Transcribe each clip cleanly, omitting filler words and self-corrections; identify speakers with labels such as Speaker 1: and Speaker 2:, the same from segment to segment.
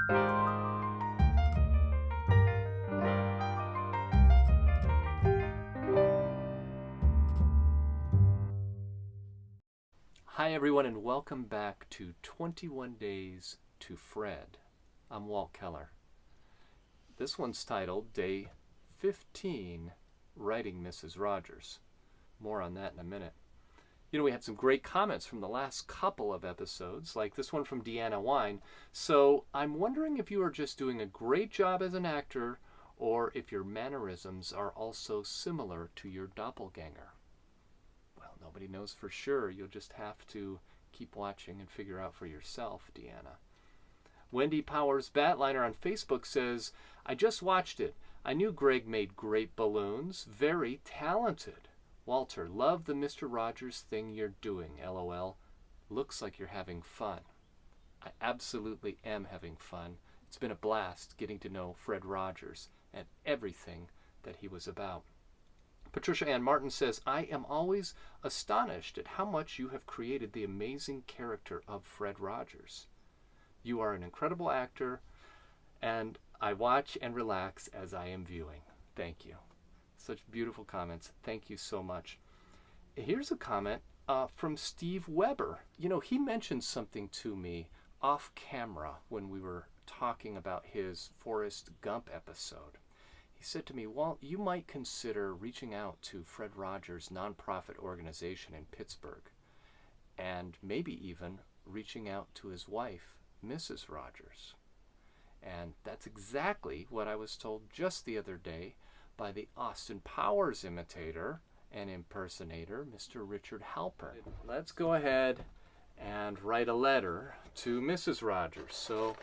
Speaker 1: Hi everyone, and welcome back to 21 Days to Fred. I'm Walt Keller. This one's titled Day 15, Writing Mrs. Rogers. More on that in a minute. You know, we had some great comments from the last couple of episodes, like this one from Deanna Wine. So I'm wondering if you are just doing a great job as an actor, or if your mannerisms are also similar to your doppelganger. Well, nobody knows for sure. You'll just have to keep watching and figure out for yourself, Deanna. Wendy Powers Batliner on Facebook says, I just watched it. I knew Greg made great balloons. Very talented. Walter, love the Mr. Rogers thing you're doing, LOL. Looks like you're having fun. I absolutely am having fun. It's been a blast getting to know Fred Rogers and everything that he was about. Patricia Ann Martin says, I am always astonished at how much you have created the amazing character of Fred Rogers. You are an incredible actor, and I watch and relax as I am viewing. Thank you. Such beautiful comments. Thank you so much. Here's a comment from Steve Weber. You know, he mentioned something to me off camera when we were talking about his Forrest Gump episode. He said to me, Walt, you might consider reaching out to Fred Rogers' nonprofit organization in Pittsburgh, and maybe even reaching out to his wife, Mrs. Rogers. And that's exactly what I was told just the other day by the Austin Powers imitator and impersonator, Mr. Richard Halpern. Let's go ahead and write a letter to Mrs. Rogers. So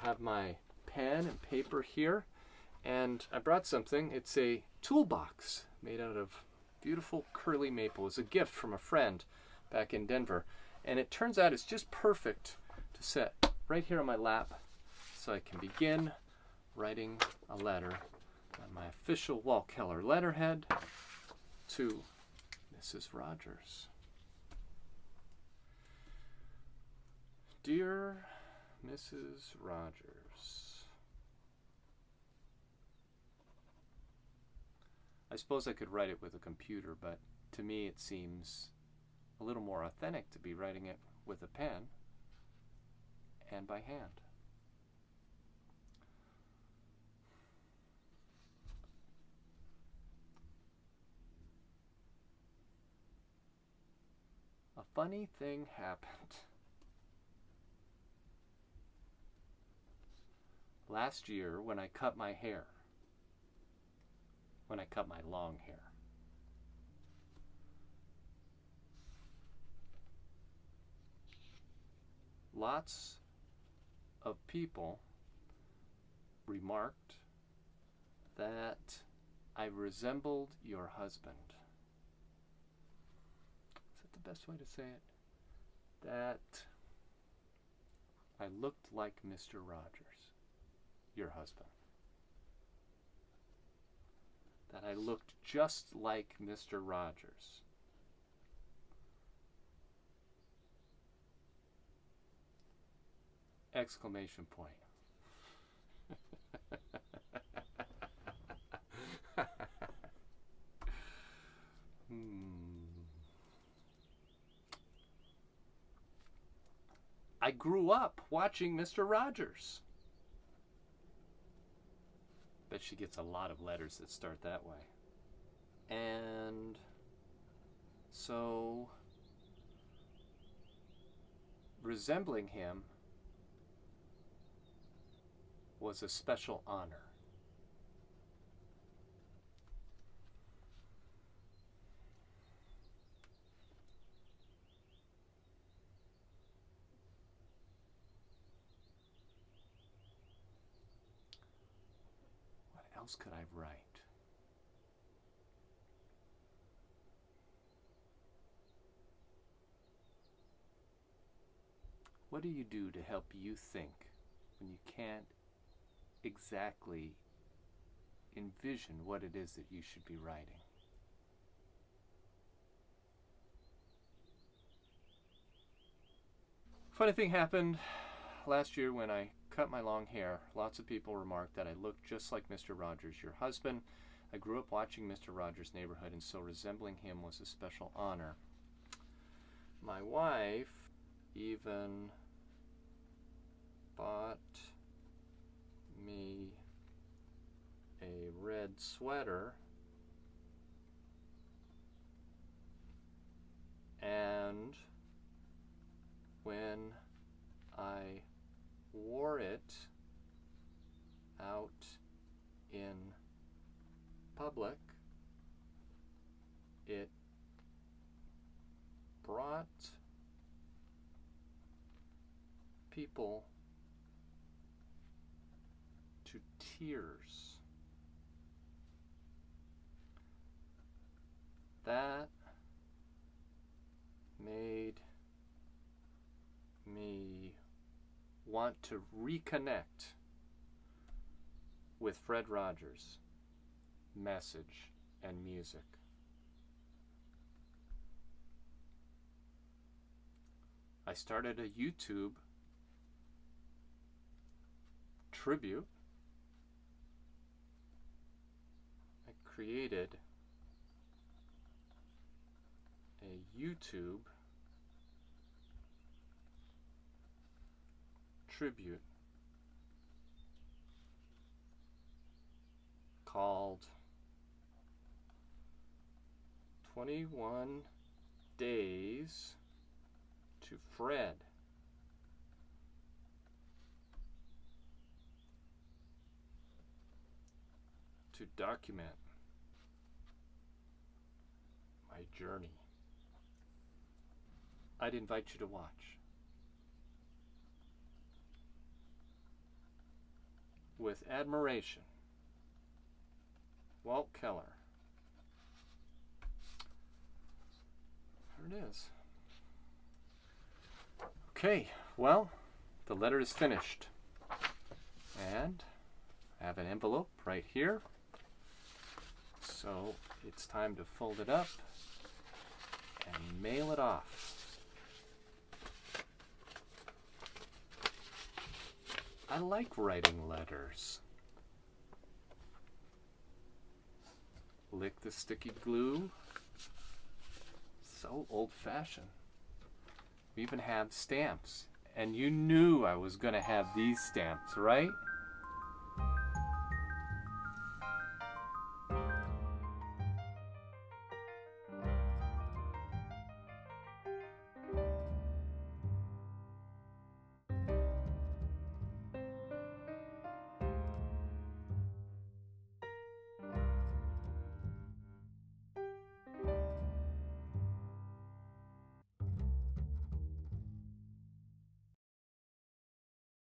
Speaker 1: I have my pen and paper here. And I brought something. It's a toolbox made out of beautiful curly maple. It's a gift from a friend back in Denver. And it turns out it's just perfect to set right here on my lap so I can begin writing a letter on my official Walt Keller letterhead to Mrs. Rogers. Dear Mrs. Rogers, I suppose I could write it with a computer, but to me it seems a little more authentic to be writing it with a pen and by hand. A funny thing happened. Last year when I cut my hair. When I cut my long hair. Lots of people remarked that I resembled your husband. Is that the best way to say it? That I looked like Mr. Rogers, your husband. That I looked just like Mr. Rogers. Exclamation point. I grew up watching Mr. Rogers. Bet she gets a lot of letters that start that way. And so resembling him was a special honor. What else could I write? What do you do to help you think when you can't exactly envision what it is that you should be writing? Funny thing happened last year when I cut my long hair, lots of people remarked that I looked just like Mr. Rogers, your husband. I grew up watching Mr. Rogers' Neighborhood, and so resembling him was a special honor. My wife even bought me a red sweater, and when I wore it out in public, it brought people to tears. That made me want to reconnect with Fred Rogers' message and music. I started a YouTube tribute. I created a YouTube tribute called 21 Days to Fred. To document my journey. I'd invite you to watch. With admiration, Walt Keller. There it is. Okay, well, the letter is finished. And I have an envelope right here. So it's time to fold it up and mail it off. I like writing letters. Lick the sticky glue. So old-fashioned. We even have stamps. And you knew I was going to have these stamps, right?